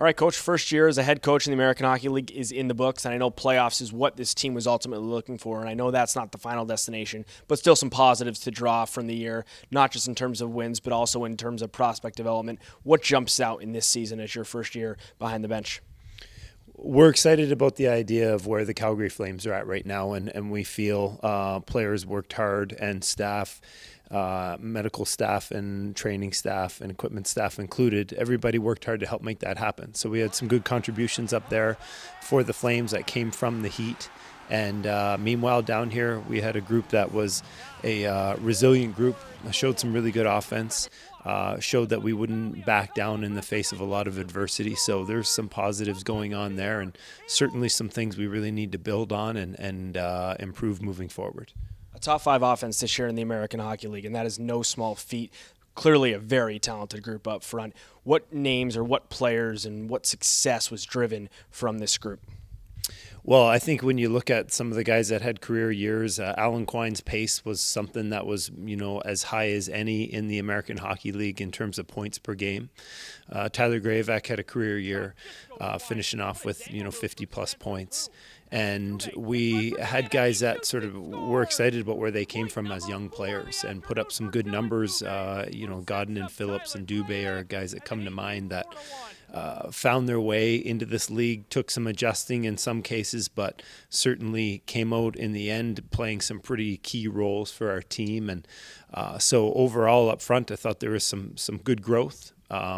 All right, Coach, first year as a head coach in the American Hockey League is in the books, and I know playoffs is what this team was ultimately looking for, and I know that's not the final destination, but still some positives to draw from the year, not just in terms of wins, but also in terms of prospect development. What jumps out in this season as your first year behind the bench? We're excited about the idea of where the Calgary Flames are at right now, and we feel players worked hard and staff, medical staff and training staff and equipment staff included, everybody worked hard to help make that happen. So we had some good contributions up there for the Flames that came from the Heat. And meanwhile, down here, we had a group that was a resilient group, showed some really good offense, showed that we wouldn't back down in the face of a lot of adversity. So there's some positives going on there, and certainly some things we really need to build on and improve moving forward. A top 5 offense this year in the American Hockey League, and that is no small feat. Clearly a very talented group up front. What names or what players and what success was driven from this group? Well, I think when you look at some of the guys that had career years, Alan Quine's pace was something that was, as high as any in the American Hockey League in terms of points per game. Tyler Graveck had a career year, finishing off with, 50-plus points. And we had guys that sort of were excited about where they came from as young players and put up some good numbers. Godden and Phillips and Dubé are guys that come to mind that found their way into this league, took some adjusting in some cases, but certainly came out in the end playing some pretty key roles for our team. And so overall up front, I thought there was some good growth.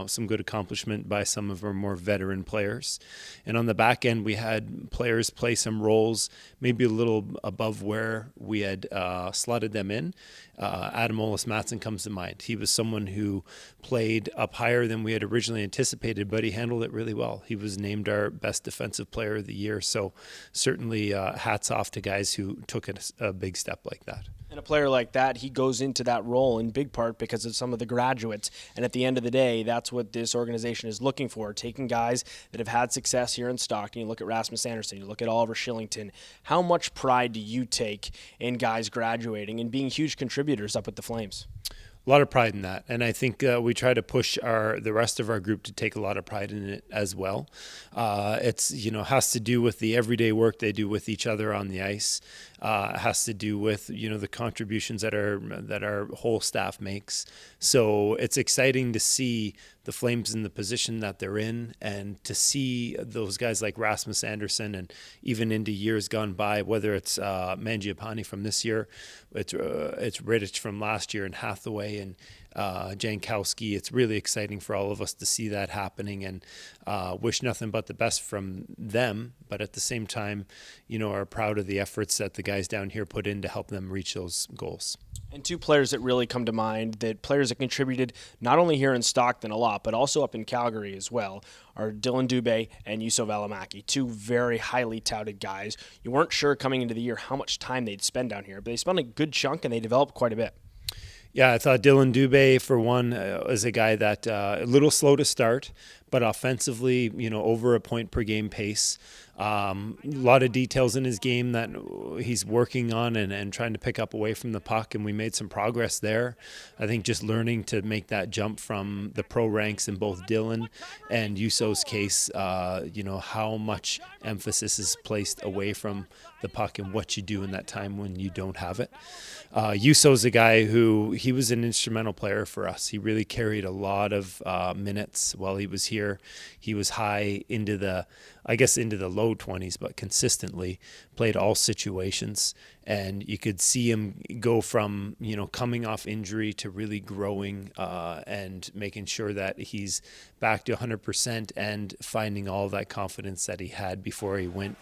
Some good accomplishment by some of our more veteran players. And on the back end, we had players play some roles maybe a little above where we had slotted them in. Adam Ollis-Mattsson comes to mind. He was someone who played up higher than we had originally anticipated, but he handled it really well. He was named our best defensive player of the year. So certainly hats off to guys who took a big step like that. And a player like that, he goes into that role in big part because of some of the graduates. And at the end of the day, that's what this organization is looking for, taking guys that have had success here in Stockton. You look at Rasmus Anderson, you look at Oliver Shillington. How much pride do you take in guys graduating and being huge contributors up at the Flames? A lot of pride in that, and I think we try to push the rest of our group to take a lot of pride in it as well. It's has to do with the everyday work they do with each other on the ice. It has to do with the contributions that our whole staff makes. So it's exciting to see the Flames in the position that they're in, and to see those guys like Rasmus Anderson, and even into years gone by, whether it's Mangiapane from this year, it's Rittich from last year, and Hathaway and Jankowski. It's really exciting for all of us to see that happening, and wish nothing but the best from them, but at the same time, are proud of the efforts that the guys down here put in to help them reach those goals. And 2 players that really come to mind, that players that contributed not only here in Stockton a lot, but also up in Calgary as well, are Dylan Dubé and Juuso Välimäki, 2 very highly touted guys. You weren't sure coming into the year how much time they'd spend down here, but they spent a good chunk and they developed quite a bit. Yeah, I thought Dylan Dubé, for one, is a guy that a little slow to start, but offensively, over a point per game pace. A lot of details in his game that he's working on and trying to pick up away from the puck, and we made some progress there. I think just learning to make that jump from the pro ranks in both Dylan and Juuso's case, how much emphasis is placed away from the puck and what you do in that time when you don't have it. Juuso's a guy who, he was an instrumental player for us. He really carried a lot of minutes while he was here. He was high into the low 20s, but consistently played all situations. And you could see him go from, coming off injury to really growing and making sure that he's back to 100% and finding all that confidence that he had before he went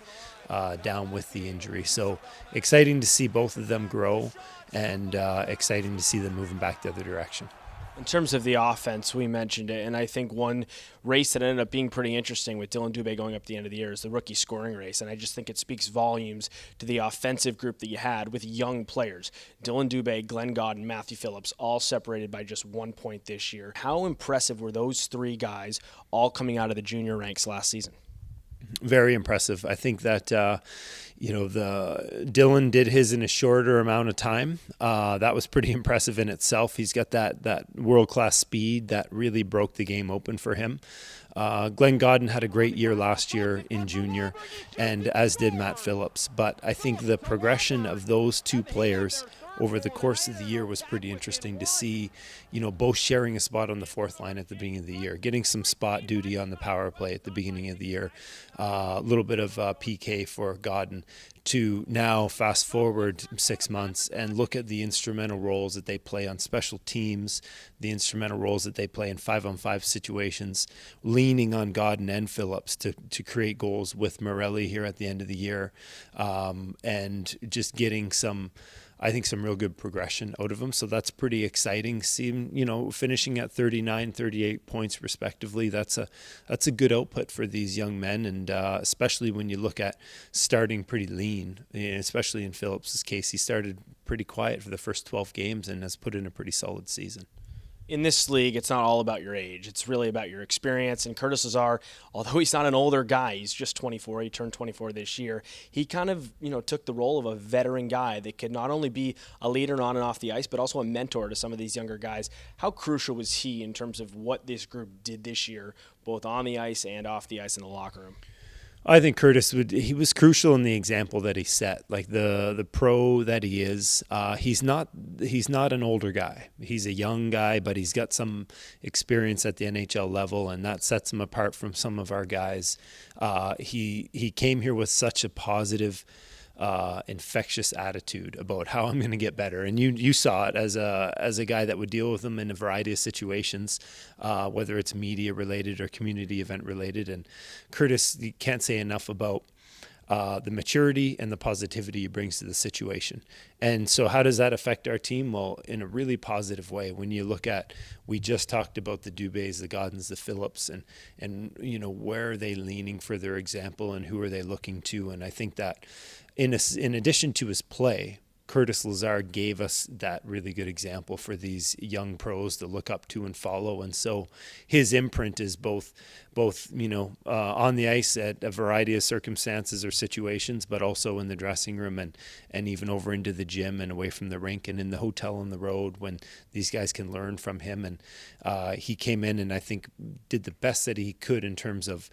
down with the injury. So exciting to see both of them grow, and exciting to see them moving back the other direction. In terms of the offense, we mentioned it, and I think one race that ended up being pretty interesting with Dylan Dubé going up at the end of the year is the rookie scoring race, and I just think it speaks volumes to the offensive group that you had with young players. Dylan Dubé, Glenn Godden, Matthew Phillips, all separated by just 1 point this year. How impressive were those 3 guys all coming out of the junior ranks last season? Very impressive. I think that, the Dylan did his in a shorter amount of time. That was pretty impressive in itself. He's got that world-class speed that really broke the game open for him. Glenn Godden had a great year last year in junior, and as did Matt Phillips. But I think the progression of those two players over the course of the year was pretty interesting to see, both sharing a spot on the fourth line at the beginning of the year, getting some spot duty on the power play at the beginning of the year, a little bit of PK for Godden, to now fast forward 6 months and look at the instrumental roles that they play on special teams, the instrumental roles that they play in 5-on-5 situations, leaning on Godden and Phillips to create goals with Morelli here at the end of the year, and just getting some real good progression out of them. So that's pretty exciting. Seeing, finishing at 39, 38 points respectively, that's a good output for these young men. And especially when you look at starting pretty lean, especially in Phillips' case, he started pretty quiet for the first 12 games and has put in a pretty solid season. In this league, it's not all about your age. It's really about your experience. And Curtis Lazar, although he's not an older guy, he's just 24. He turned 24 this year. He kind of, took the role of a veteran guy that could not only be a leader on and off the ice, but also a mentor to some of these younger guys. How crucial was he in terms of what this group did this year, both on the ice and off the ice in the locker room? I think Curtis he was crucial in the example that he set. Like the pro that he is, he's not an older guy. He's a young guy, but he's got some experience at the NHL level, and that sets him apart from some of our guys. He came here with such a positive, infectious attitude about how I'm going to get better, and you saw it as a guy that would deal with them in a variety of situations, whether it's media related or community event related. And Curtis, you can't say enough about the maturity and the positivity he brings to the situation. And so how does that affect our team? Well, in a really positive way. When you look at, we just talked about the Dubés, the Goddens, the Phillips, and where are they leaning for their example and who are they looking to? And I think that in addition to his play, Curtis Lazar gave us that really good example for these young pros to look up to and follow. And so his imprint is both on the ice at a variety of circumstances or situations, but also in the dressing room and even over into the gym and away from the rink and in the hotel on the road when these guys can learn from him. And he came in and I think did the best that he could in terms of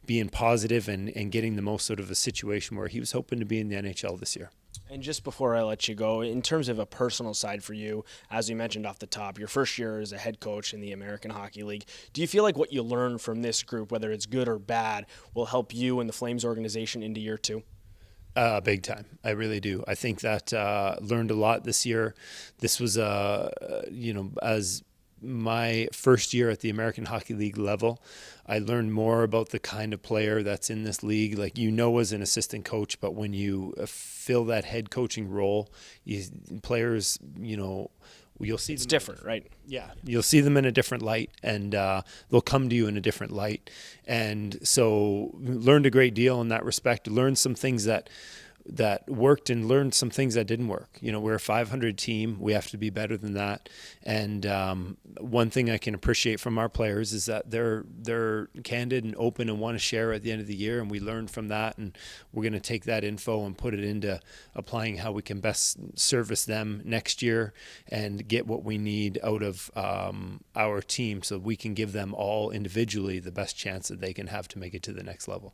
being positive and getting the most out of a situation where he was hoping to be in the NHL this year. And just before I let you go, in terms of a personal side for you, as you mentioned off the top, your first year as a head coach in the American Hockey League, do you feel like what you learn from this group, whether it's good or bad, will help you and the Flames organization into year two? Big time. I really do. I think that learned a lot this year. This was, as my first year at the American Hockey League level, I learned more about the kind of player that's in this league. Like, as an assistant coach, but when you fill that head coaching role, players, you'll see it's different, right? Yeah, you'll see them in a different light, and they'll come to you in a different light. And so learned a great deal in that respect. Learned some things that worked and learned some things that didn't work. We're a 500 team. We have to be better than that. And one thing I can appreciate from our players is that they're candid and open and want to share at the end of the year. And we learned from that. And we're going to take that info and put it into applying how we can best service them next year and get what we need out of our team so we can give them all individually the best chance that they can have to make it to the next level.